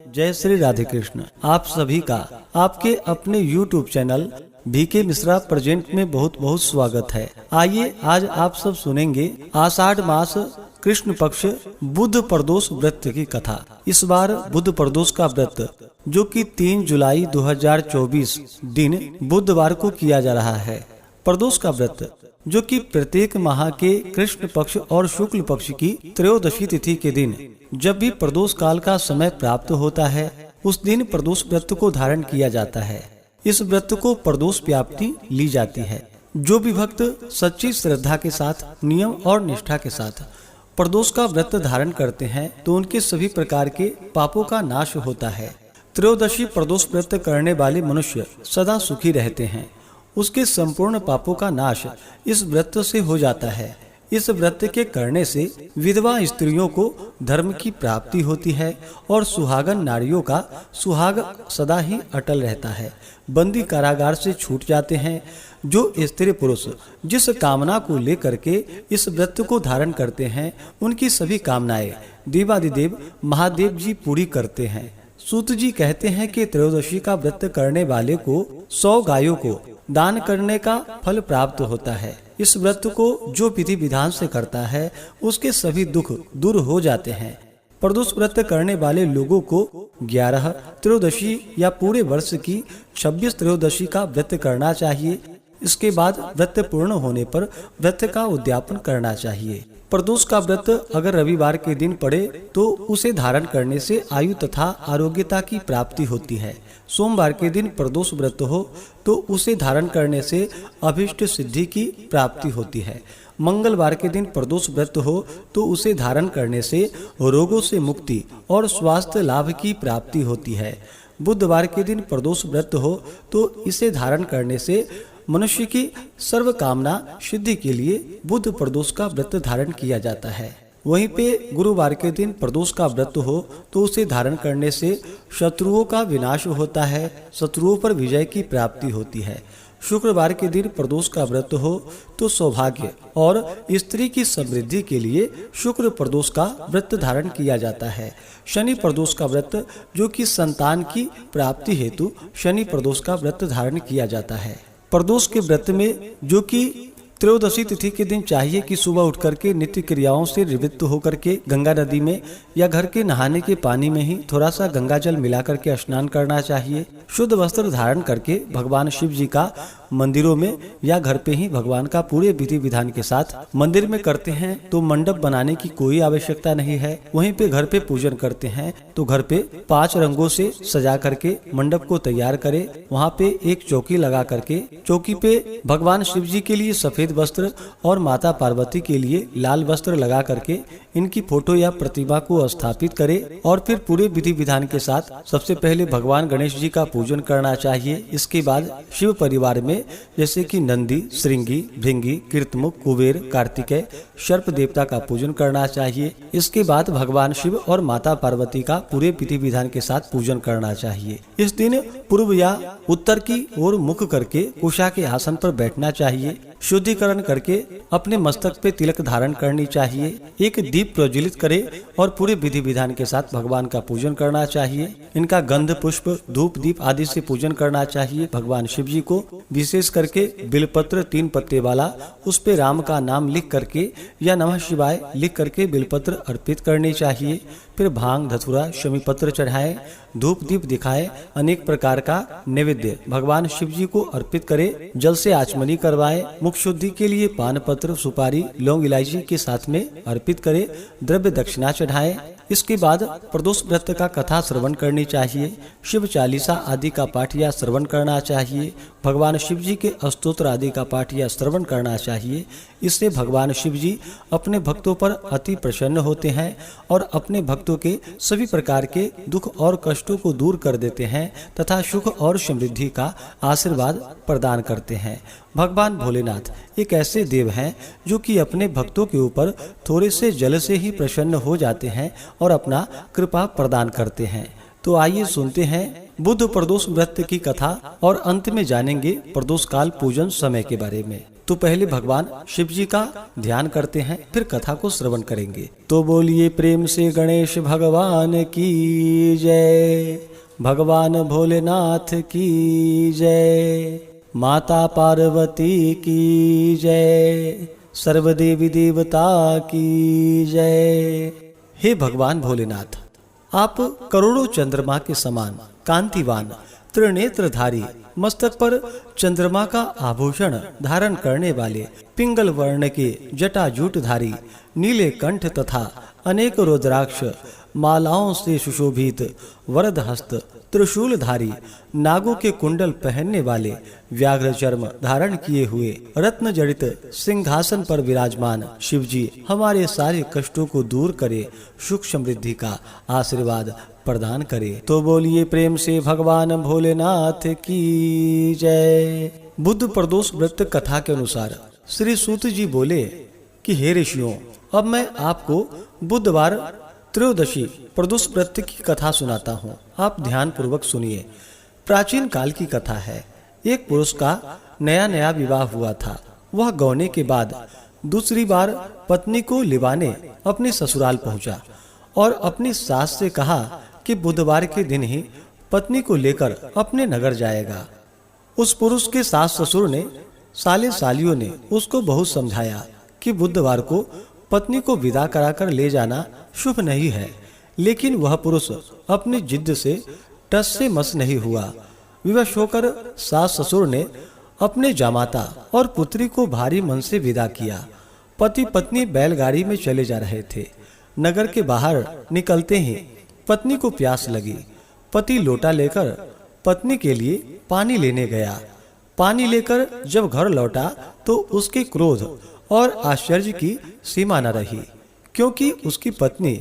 जय श्री राधे कृष्ण। आप सभी का आपके अपने YouTube channel B K Mishra present में बहुत बहुत स्वागत है। आइए आज आप सब सुनेंगे आषाढ़ मास कृष्ण पक्ष बुध प्रदोष व्रत की कथा। इस बार बुध प्रदोष का व्रत जो कि 3 जुलाई 2024 दिन बुधवार को किया जा रहा है। प्रदोष का व्रत जो कि प्रत्येक माह के कृष्ण पक्ष और शुक्ल पक्ष की त्रयोदशी तिथि के दिन जब भी प्रदोष काल का समय प्राप्त होता है, उस दिन प्रदोष व्रत को धारण किया जाता है। इस व्रत को प्रदोष व्याप्ति ली जाती है। जो भी भक्त सच्ची श्रद्धा के साथ, नियम और निष्ठा के साथ प्रदोष का व्रत धारण करते हैं तो उनके सभी प्रकार के पापों का नाश होता है। त्रयोदशी प्रदोष व्रत करने वाले मनुष्य सदा सुखी रहते हैं। उसके संपूर्ण पापों का नाश इस व्रत से हो जाता है। इस व्रत के करने से विधवा स्त्रियों को धर्म की प्राप्ति होती है और सुहागन नारियों का सुहाग सदा ही अटल रहता है। बंदी कारागार से छूट जाते हैं। जो स्त्री पुरुष जिस कामना को लेकर के इस व्रत को धारण करते हैं, उनकी सभी कामनाएं देवादिदेव महादेव जी पूरी करते हैं। सूत जी कहते हैं कि त्रयोदशी का व्रत करने वाले को 100 गायों को दान करने का फल प्राप्त होता है। इस व्रत को जो विधि विधान से करता है, उसके सभी दुख दूर हो जाते हैं। प्रदोष व्रत करने वाले लोगों को 11 त्रयोदशी या पूरे वर्ष की 26 त्रयोदशी का व्रत करना चाहिए। इसके बाद व्रत पूर्ण होने पर व्रत का उद्यापन करना चाहिए। प्रदोष का व्रत अगर रविवार के दिन पड़े तो उसे धारण करने से आयु तथा आरोग्यता की प्राप्ति होती है। सोमवार के दिन प्रदोष व्रत हो तो उसे धारण करने से अभिष्ट सिद्धि की प्राप्ति होती है। मंगलवार के दिन प्रदोष व्रत हो तो उसे धारण करने से रोगों से मुक्ति और स्वास्थ्य लाभ की प्राप्ति होती है। बुधवार के दिन प्रदोष व्रत हो तो इसे धारण करने से मनुष्य की सर्व कामना सिद्धि के लिए बुध प्रदोष का व्रत धारण किया जाता है। वहीं पे गुरुवार के दिन प्रदोष का व्रत हो तो उसे धारण करने से शत्रुओं का विनाश होता है, शत्रुओं पर विजय की प्राप्ति होती है। शुक्रवार के दिन प्रदोष का व्रत हो तो सौभाग्य और स्त्री की समृद्धि के लिए शुक्र प्रदोष का व्रत धारण किया जाता है। शनि प्रदोष का व्रत जो कि संतान की प्राप्ति हेतु शनि प्रदोष का व्रत धारण किया जाता है। प्रदोष के व्रत में जो कि त्रयोदशी तिथि के दिन चाहिए कि सुबह उठ करके नित्य क्रियाओं से निवृत्त होकर के गंगा नदी में या घर के नहाने के पानी में ही थोड़ा सा गंगा जल मिला करके स्नान करना चाहिए। शुद्ध वस्त्र धारण करके भगवान शिव जी का मंदिरों में या घर पे ही भगवान का पूरे विधि विधान के साथ मंदिर में करते हैं तो मंडप बनाने की कोई आवश्यकता नहीं है। वहीं पे घर पे पूजन करते हैं तो घर पे 5 रंगों से सजा करके मंडप को तैयार करें। वहाँ पे एक चौकी लगा करके चौकी पे भगवान शिव जी के लिए सफेद वस्त्र और माता पार्वती के लिए लाल वस्त्र लगा करके इनकी फोटो या प्रतिमा को स्थापित करें और फिर पूरे विधि विधान के साथ सबसे पहले भगवान गणेश जी का पूजन करना चाहिए। इसके बाद शिव परिवार में जैसे कि नंदी, श्रृंगी, भृंगी, कीर्तमुख, कुबेर, कार्तिकेय, सर्प देवता का पूजन करना चाहिए। इसके बाद भगवान शिव और माता पार्वती का पूरे विधि विधान के साथ पूजन करना चाहिए। इस दिन पूर्व या उत्तर की ओर मुख करके कुशा के आसन पर बैठना चाहिए। शुद्धिकरण करके अपने मस्तक पे तिलक धारण करनी चाहिए। एक दीप प्रज्वलित करे और पूरे विधि विधान के साथ भगवान का पूजन करना चाहिए। इनका गंध, पुष्प, धूप, दीप आदि से पूजन करना चाहिए। भगवान शिव जी को विशेष करके बिलपत्र 3 पत्ते वाला, उस पे राम का नाम लिख करके या नमः शिवाय लिख करके बिलपत्र अर्पित करनी चाहिए। फिर भांग, धतूरा, शमी पत्र चढ़ाएं, धूप दीप दिखाएं, अनेक प्रकार का नैवेद्य भगवान शिव जी को अर्पित करें। जल से आचमनी करवाएं। मुख शुद्धि के लिए पान पत्र, सुपारी, लौंग, इलायची के साथ में अर्पित करें। द्रव्य दक्षिणा चढ़ाएं। इसके बाद प्रदोष व्रत का कथा श्रवण करनी चाहिए। शिव चालीसा आदि का पाठ या श्रवण करना चाहिए। भगवान शिव जी के स्तोत्र आदि का पाठ या श्रवण करना चाहिए। इससे भगवान शिव जी अपने भक्तों पर अति प्रसन्न होते हैं और अपने भक्तों के सभी प्रकार के दुख और कष्टों को दूर कर देते हैं तथा सुख और समृद्धि का आशीर्वाद प्रदान करते हैं। भगवान भोलेनाथ एक ऐसे देव हैं जो कि अपने भक्तों के ऊपर थोड़े से जल से ही प्रसन्न हो जाते हैं और अपना कृपा प्रदान करते हैं। तो आइए सुनते हैं बुध प्रदोष व्रत की कथा और अंत में जानेंगे प्रदोष काल पूजन समय के बारे में। तो पहले भगवान शिव जी का ध्यान करते हैं, फिर कथा को श्रवण करेंगे। तो बोलिए प्रेम से गणेश भगवान की जय, भगवान भोलेनाथ की जय, माता पार्वती की जय, सर्व देवी देवता की जय। हे भगवान भोलेनाथ, आप करोड़ों चंद्रमा के समान कांतिवान, त्रिनेत्रधारी, मस्तक पर चंद्रमा का आभूषण धारण करने वाले, पिंगल वर्ण के जटाजूटधारी, नीले कंठ तथा अनेक रुद्राक्ष मालाओं से सुशोभित, वरद हस्त, त्रिशूलधारी, नागों के कुंडल पहनने वाले, व्याघ्र चर्म धारण किए हुए, रत्न जड़ित सिंहासन पर विराजमान शिव जी हमारे सारे कष्टों को दूर करे, सुख समृद्धि का आशीर्वाद प्रदान करे। तो बोलिए प्रेम से भगवान भोलेनाथ की जय। बुद्ध प्रदोष व्रत कथा के अनुसार श्री सूत जी बोले कि हे ऋषियों, अब मैं आपको बुधवार त्रयोदशी प्रदोष व्रत की कथा सुनाता हूँ। आप ध्यान पूर्वक सुनिए। प्राचीन काल की कथा है। एक पुरुष का नया नया विवाह हुआ था। वह गौने के बाद दूसरी बार पत्नी को लिवाने अपने ससुराल पहुंचा और अपनी सास से कहा कि बुधवार के दिन ही पत्नी को लेकर अपने नगर जाएगा। उस पुरुष के सास ससुर ने, साले सालियों ने उसको बहुत समझाया कि बुधवार को पत्नी को विदा कराकर ले जाना शुभ नहीं है, लेकिन वह पुरुष अपनी जिद से टस से मस नहीं हुआ। विवश होकर सास ससुर ने अपने जामाता और पुत्री को भारी मन से विदा किया। पति पत्नी बैलगाड़ी में चले जा रहे थे। नगर के बाहर निकलते ही पत्नी को प्यास लगी। पति लोटा लेकर पत्नी के लिए पानी लेने गया। पानी लेकर जब घर लौटा तो उसके क्रोध और आश्चर्य की सीमा न रही, क्योंकि उसकी पत्नी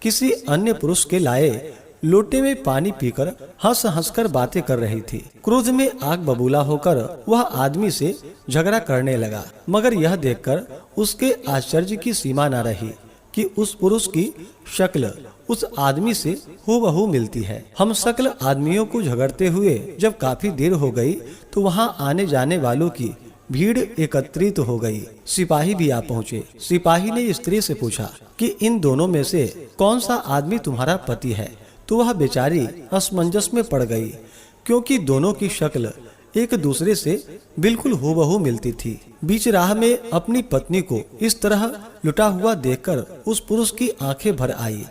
किसी अन्य पुरुष के लाए लोटे में पानी पीकर हंस हंसकर बातें कर रही थी। क्रोध में आग बबूला होकर वह आदमी से झगड़ा करने लगा, मगर यह देखकर उसके आश्चर्य की सीमा न रही कि उस पुरुष की शक्ल उस आदमी से हूबहू मिलती है। हम शक्ल आदमियों को झगड़ते हुए जब काफी देर हो गई तो वहाँ आने जाने वालों की भीड़ एकत्रित हो गई। सिपाही भी आ पहुँचे। सिपाही ने स्त्री से पूछा कि इन दोनों में से कौन सा आदमी तुम्हारा पति है? तो वह बेचारी असमंजस में पड़ गई, क्योंकि दोनों की शक्ल एक दूसरे से बिल्कुल हूबहू मिलती थी। बीच राह में अपनी पत्नी को इस तरह लुटा हुआ देखकर उस पुरुष की आंखें भर आई।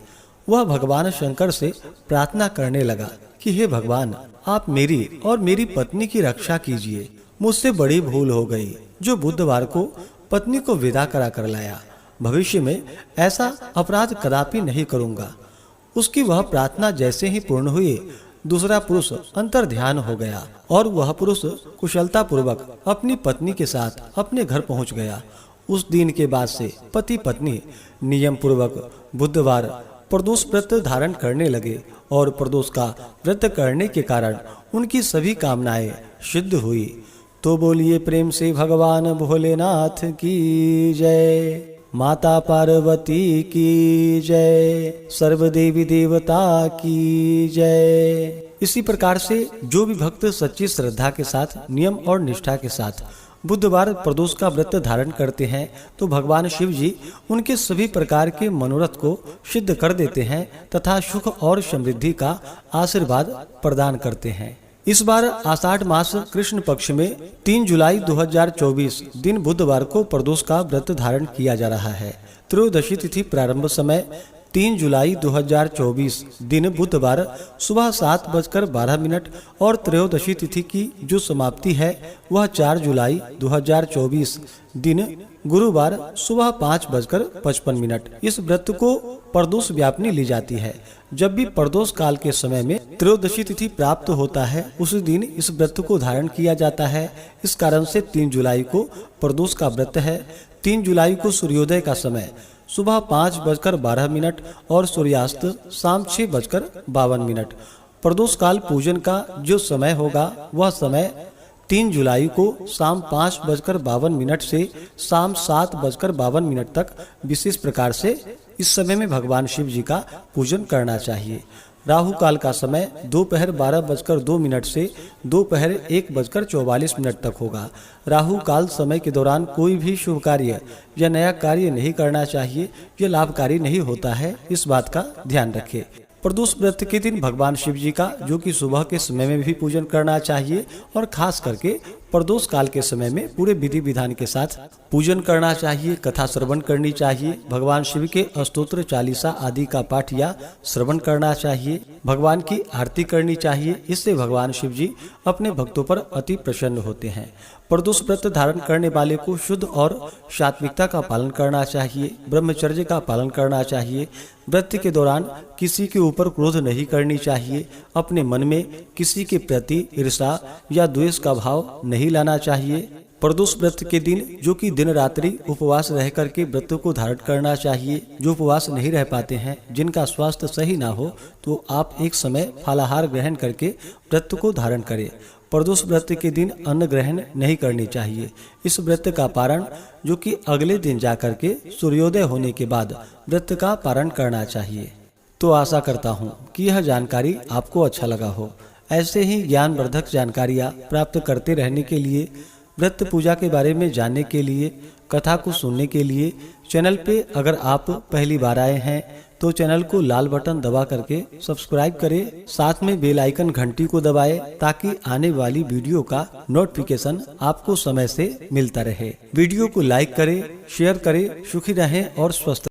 वह भगवान शंकर से प्रार्थना करने लगा कि हे भगवान, आप मेरी और मेरी पत्नी की रक्षा कीजिए। मुझसे बड़ी भूल हो गई जो बुधवार को पत्नी को विदा करा कर लाया। भविष्य में ऐसा अपराध कदापि नहीं करूंगा। उसकी वह प्रार्थना जैसे ही पूर्ण हुई, दूसरा पुरुष अंतर ध्यान हो गया और वह पुरुष कुशलता पूर्वक अपनी पत्नी के साथ अपने घर पहुंच गया। उस दिन के बाद से पति पत्नी नियम पूर्वक बुधवार प्रदोष व्रत धारण करने लगे और प्रदोष का व्रत करने के कारण उनकी सभी कामनाएं सिद्ध हुई। तो बोलिए प्रेम से भगवान भोलेनाथ की जय, माता पार्वती की जय, सर्व देवी देवता की जय। इसी प्रकार से जो भी भक्त सच्ची श्रद्धा के साथ, नियम और निष्ठा के साथ बुधवार प्रदोष का व्रत धारण करते हैं तो भगवान शिव जी उनके सभी प्रकार के मनोरथ को सिद्ध कर देते हैं तथा सुख और समृद्धि का आशीर्वाद प्रदान करते हैं। इस बार आषाढ़ मास कृष्ण पक्ष में 3 जुलाई 2024 दिन बुधवार को प्रदोष का व्रत धारण किया जा रहा है। त्रयोदशी तिथि प्रारंभ समय 3 जुलाई 2024 दिन बुधवार सुबह 7:12 और त्रयोदशी तिथि की जो समाप्ति है वह 4 जुलाई 2024 दिन गुरुवार सुबह 5:55। इस व्रत को प्रदोष व्यापनी ली जाती है। जब भी प्रदोष काल के समय में त्रयोदशी तिथि प्राप्त होता है उस दिन इस व्रत को धारण किया जाता है। इस कारण से 3 जुलाई को प्रदोष का व्रत है। 3 जुलाई को सूर्योदय का समय सुबह 5:12 और सूर्यास्त शाम 6:52। प्रदोष काल पूजन का जो समय होगा वह समय 3 जुलाई को शाम 5:52 से शाम 7:52 तक विशेष प्रकार से इस समय में भगवान शिव जी का पूजन करना चाहिए। राहु काल का समय दोपहर 12:02 से दोपहर 1:44 तक होगा। राहु काल समय के दौरान कोई भी शुभ कार्य या नया कार्य नहीं करना चाहिए। यह लाभकारी नहीं होता है, इस बात का ध्यान रखें। प्रदोष व्रत के दिन भगवान शिव जी का जो कि सुबह के समय में भी पूजन करना चाहिए और खास करके प्रदोष काल के समय में पूरे विधि विधान के साथ पूजन करना चाहिए। कथा श्रवण करनी चाहिए। भगवान शिव के अस्तोत्र चालीसा आदि का पाठ या श्रवण करना चाहिए। भगवान की आरती करनी चाहिए। इससे भगवान शिव जी अपने भक्तों पर अति प्रसन्न होते हैं। प्रदोष व्रत धारण करने वाले को शुद्ध और सात्विकता का पालन करना चाहिए। ब्रह्मचर्य का पालन करना चाहिए। व्रत के दौरान किसी के ऊपर क्रोध नहीं करनी चाहिए। अपने मन में किसी के प्रति ईर्ष्या या द्वेष का भाव नहीं लाना चाहिए। प्रदोष व्रत के दिन जो कि दिन रात्रि उपवास रह करके व्रत को धारण करना चाहिए। जो उपवास नहीं रह पाते हैं, जिनका स्वास्थ्य सही ना हो, तो आप एक समय फलाहार ग्रहण करके व्रत को धारण करें। प्रदोष व्रत के दिन अन्न ग्रहण नहीं करनी चाहिए। इस व्रत का पारण जो कि अगले दिन जाकर के सूर्योदय होने के बाद व्रत का पारण करना चाहिए। तो आशा करता हूँ कि यह जानकारी आपको अच्छा लगा हो। ऐसे ही ज्ञानवर्धक जानकारियाँ प्राप्त करते रहने के लिए, व्रत पूजा के बारे में जानने के लिए, कथा को सुनने के लिए चैनल पे अगर आप पहली बार आए हैं तो चैनल को लाल बटन दबा करके सब्सक्राइब करें। साथ में बेल आइकन घंटी को दबाएं ताकि आने वाली वीडियो का नोटिफिकेशन आपको समय से मिलता रहे। वीडियो को लाइक करें, शेयर करें। सुखी रहें और स्वस्थ